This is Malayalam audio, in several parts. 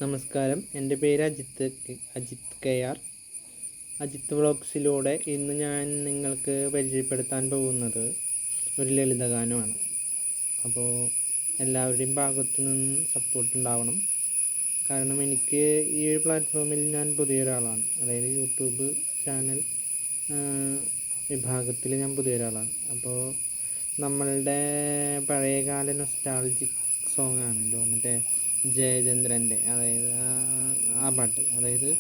നമസ്കാരം, എൻ്റെ പേര് അജിത്ത് KR. അജിത്ത് വ്ളോഗ്സിലൂടെ ഇന്ന് ഞാൻ നിങ്ങൾക്ക് പരിചയപ്പെടുത്താൻ പോകുന്നത് ഒരു ലളിതഗാനമാണ്. അപ്പോൾ എല്ലാവരുടെയും ഭാഗത്തു നിന്ന് സപ്പോർട്ട് ഉണ്ടാവണം. കാരണം എനിക്ക് ഈ ഒരു പ്ലാറ്റ്ഫോമിൽ ഞാൻ പുതിയൊരാളാണ്. അതായത് യൂട്യൂബ് ചാനൽ വിഭാഗത്തിൽ ഞാൻ പുതിയൊരാളാണ്. അപ്പോൾ നമ്മളുടെ പഴയകാല നൊസ്റ്റാൾജിക് സോങ് ആണല്ലോ മറ്റേ ജയചന്ദ്രൻ്റെ, അതായത് ആ പാട്ട്. അതായത്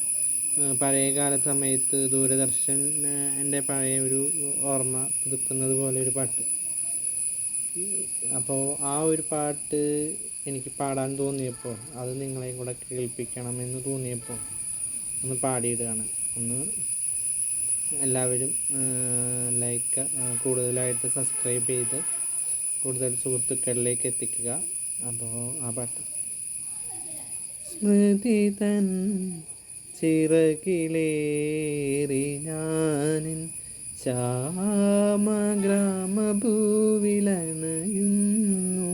പഴയകാല സമയത്ത് ദൂരദർശൻ എൻ്റെ പഴയ ഒരു ഓർമ്മ പുതുക്കുന്നത് പോലെ ഒരു പാട്ട്. അപ്പോൾ ആ ഒരു പാട്ട് എനിക്ക് പാടാൻ തോന്നിയപ്പോൾ, അത് നിങ്ങളെയും കൂടെ കേൾപ്പിക്കണമെന്ന് തോന്നിയപ്പോൾ ഒന്ന് പാടിയിടുകയാണ്. ഒന്ന് എല്ലാവരും ലൈക്ക്, കൂടുതലായിട്ട് സബ്സ്ക്രൈബ് ചെയ്ത് കൂടുതൽ സുഹൃത്തുക്കളിലേക്ക് എത്തിക്കുക. അപ്പോൾ ആ പാട്ട്. സ്മൃതി തൻ ചിറകിലേറി ഞാനിൻ ശ്യാമഗ്രാമഭൂവിലണയുന്നു.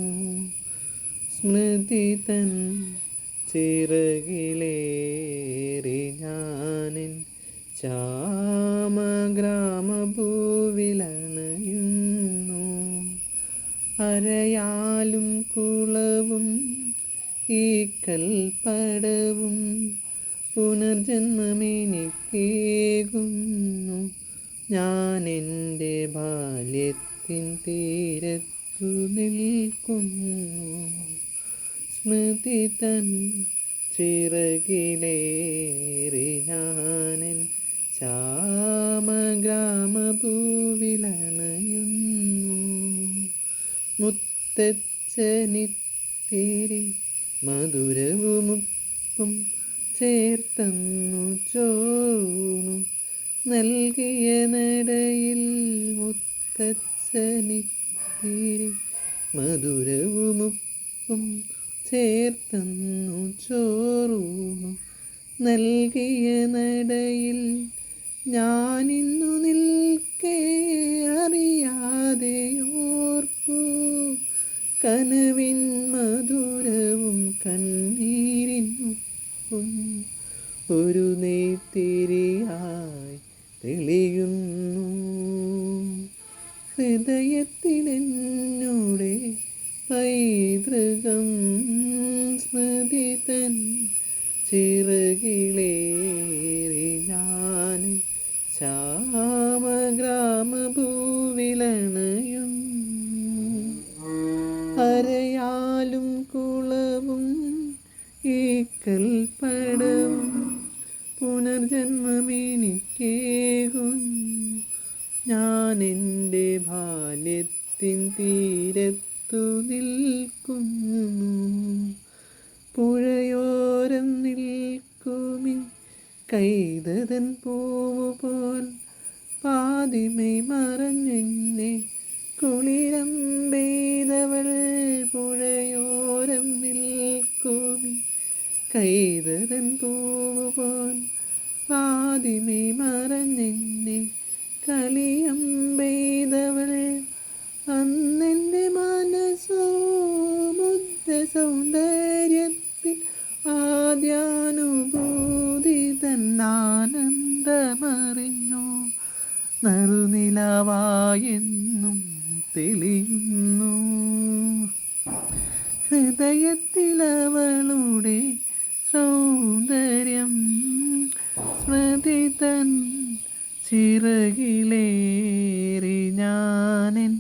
സ്മൃതി തൻ ചിറകിലേറി ഞാനിൻ ശ്യാമഗ്രാമഭൂവിലണയുന്നു. അരയാലും കുളവും ഈ കൽപ്പടവും പുനർജന്മമെനിക്കേകുന്നു. ഞാൻ എൻ്റെ ബാല്യത്തിൻ തീരത്തു നിൽക്കുന്നു. സ്മൃതി തൻ ചിറകിലേറി ഞാനെൻ ശ്യാമഗ്രാമഭൂവിലണയുന്നു. മുത്തച്ഛനിത്തിരി മധുരവുമുപ്പും ചേർത്തന്നു ചോറുന്നു നൽകിയ നടയിൽ. മുത്തച്ഛനിത്തിരി മധുരവുമുപ്പും ചേർത്തന്നു ചോറുന്നു നൽകിയ നടയിൽ. ഞാനിന്നു നിൽക്കേ അറിയാതെയോർപ്പു കനവിൻ മധുരവും കണ്ണീരിനുപ്പും ഒരു നെയ്ത്തിരിയായി തെളിയുന്നു. ഹൃദയത്തിലെന്നോടെ പൈതൃകം സ്മൃതി തൻ ചിറകിലേറി ഞാൻ ശ്യാമഗ്രാമഭൂവിലണയുന്നു. അരയാലും കുളവും ഈ കൽപ്പടവും പുനർജന്മമെനിക്കേകുന്നു. ഞാൻ എൻ്റെ ബാല്യത്തിൻ തീരത്തു നിൽക്കുന്നു. പുഴയോരം നിൽക്കുമി കൈതതൻ പൂവുപോൽ പാതിമൈ മറഞ്ഞെന്നെ കുളിരം പെയ്തവൾ. പുഴയോരം നിൽക്കുമി കൈതതൻ പൂവുപോൽ പാതിമൈ മറഞ്ഞെന്നെ കളിയം പെയ്തവൾ. അന്നെൻ്റെ മനസ്സോ മുഗ്ധ സൗന്ദര്യത്തിൽ ആദ്യാനുഭൂതി തന്നാനന്ദമറിഞ്ഞു. നറുനിലവായെന്നും തെളിയുന്നു. ഹൃദയത്തിലവളുടെ സൗന്ദര്യം സ്മൃതി തൻ ചിറകിലേറി ഞാനെൻ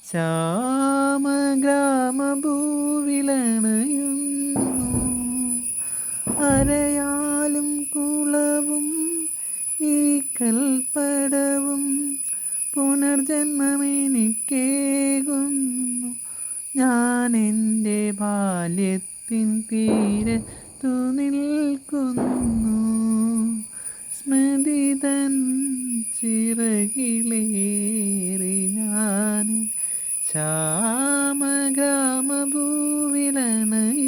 ശ്യാമഗ്രാമഭൂവിലണയുന്നു. അരയാലും കുളവും ഈ കൽപ്പടവും പുനർജന്മമെനിക്കേകുന്നു. ഞാൻ എൻ്റെ ബാല്യത്തിൻ തീരത്തു നിൽക്കുന്നു. സ്മൃതി തൻ ചിറകിലേറി ഞാൻ ശ്യാമഗ്രാമഭൂവിലണയുന്നു.